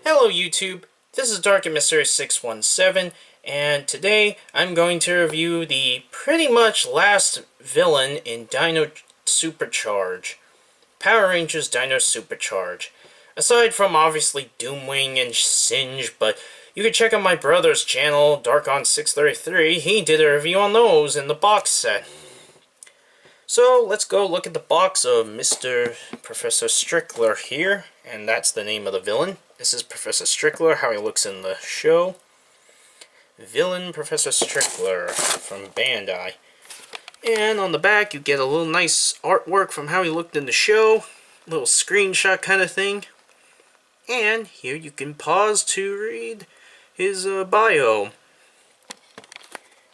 Hello YouTube, this is Dark and Mysterious 617, and today I'm going to review the pretty much last villain in Dino Supercharge, Power Rangers Dino Supercharge. Aside from obviously Doomwing and Singe, but you can check out my brother's channel, DarkOn633, he did a review on those in the box set. So let's go look at the box of Mr. Professor Strickler here, and that's the name of the villain. This is Professor Strickler, how he looks in the show. Villain Professor Strickler from Bandai. And on the back you get a little nice artwork from how he looked in the show. A little screenshot kind of thing. And here you can pause to read his bio.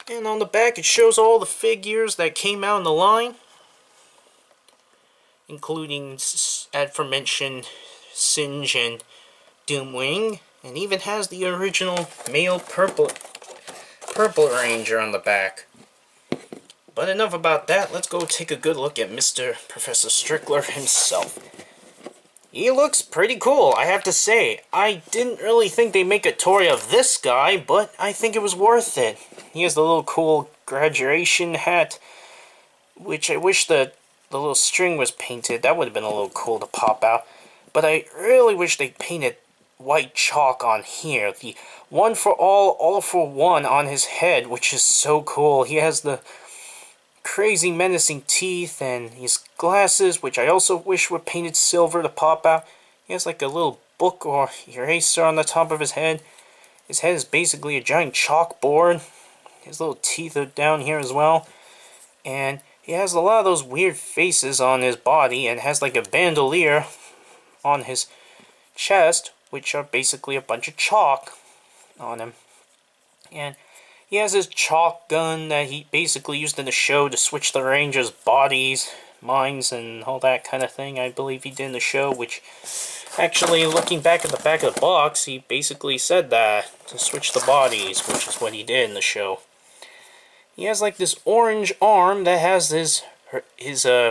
And on the back it shows all the figures that came out in the line, including aforementioned Singe and Doomwing, and even has the original male Purple Ranger on the back. But enough about that, let's go take a good look at Mr. Professor Strickler himself. He looks pretty cool, I have to say. I didn't really think they'd make a toy of this guy, but I think it was worth it. He has the little cool graduation hat, which I wish the little string was painted. That would have been a little cool to pop out. But I really wish they painted white chalk on here. The one for all for one on his head, which is so cool. He has the crazy menacing teeth and his glasses, which I also wish were painted silver to pop out. He has like a little book or eraser on the top of his head. His head is basically a giant chalkboard. His little teeth are down here as well. And he has a lot of those weird faces on his body and has like a bandolier on his chest, which are basically a bunch of chalk on him. And he has his chalk gun that he basically used in the show to switch the Rangers' bodies, minds, and all that kind of thing. I believe he did in the show, which actually, looking back at the back of the box, he basically said that, to switch the bodies, which is what he did in the show. He has like this orange arm that has his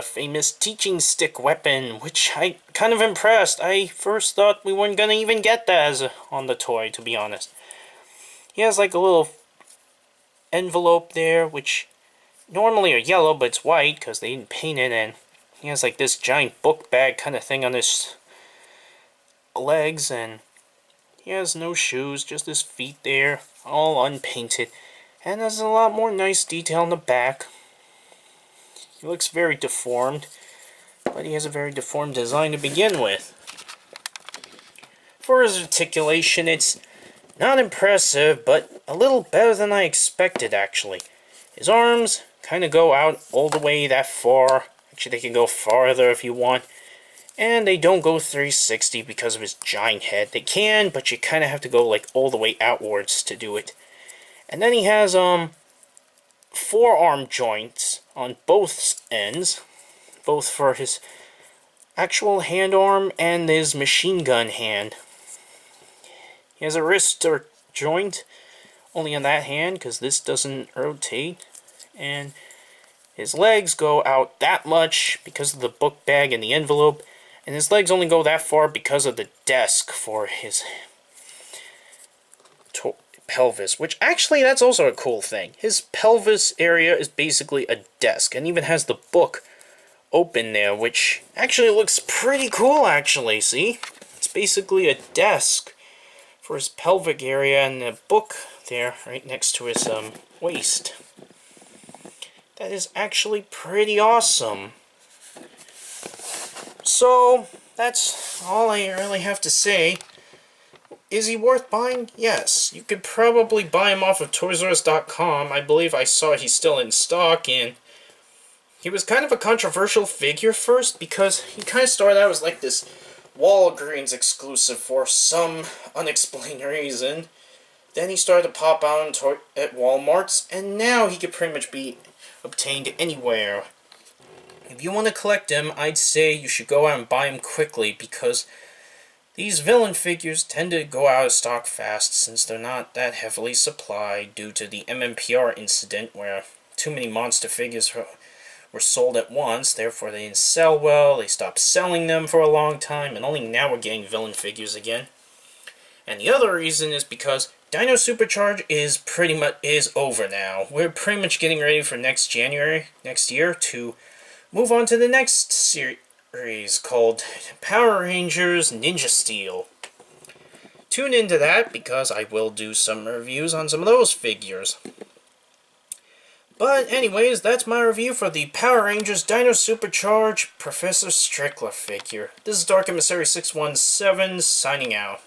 famous teaching stick weapon, which I kind of impressed. I first thought we weren't gonna even get that on the toy, to be honest. He has like a little envelope there, which normally are yellow, but it's white because they didn't paint it, and he has like this giant book bag kind of thing on his legs, and he has no shoes, just his feet there, all unpainted. And there's a lot more nice detail in the back. He looks very deformed, but he has a very deformed design to begin with. For his articulation, it's not impressive, but a little better than I expected, actually. His arms kind of go out all the way that far. Actually, they can go farther if you want. And they don't go 360 because of his giant head. They can, but you kind of have to go like all the way outwards to do it. And then he has forearm joints on both ends, both for his actual hand arm and his machine gun hand. He has a wrist joint only on that hand because this doesn't rotate, and his legs go out that much because of the book bag and the envelope, and his legs only go that far because of the desk for his pelvis, which actually that's also a cool thing. His pelvis area is basically a desk and even has the book open there, which actually looks pretty cool, actually. See, it's basically a desk for his pelvic area and a book there right next to his waist. That is actually pretty awesome. So that's all I really have to say. Is he worth buying? Yes. You could probably buy him off of toysrus.com. I believe I saw he's still in stock, and he was kind of a controversial figure first because he kind of started out as like this Walgreens exclusive for some unexplained reason. Then he started to pop out at Walmart's, and now he could pretty much be obtained anywhere. If you want to collect him, I'd say you should go out and buy him quickly because these villain figures tend to go out of stock fast since they're not that heavily supplied due to the MMPR incident where too many monster figures were sold at once, therefore they didn't sell well, they stopped selling them for a long time, and only now we're getting villain figures again. And the other reason is because Dino Supercharge is over now. We're pretty much getting ready for next year, to move on to the next series called Power Rangers Ninja Steel. Tune into that because I will do some reviews on some of those figures. But anyways, that's my review for the Power Rangers Dino Supercharge Professor Strickler figure. This is Dark Emissary 617 signing out.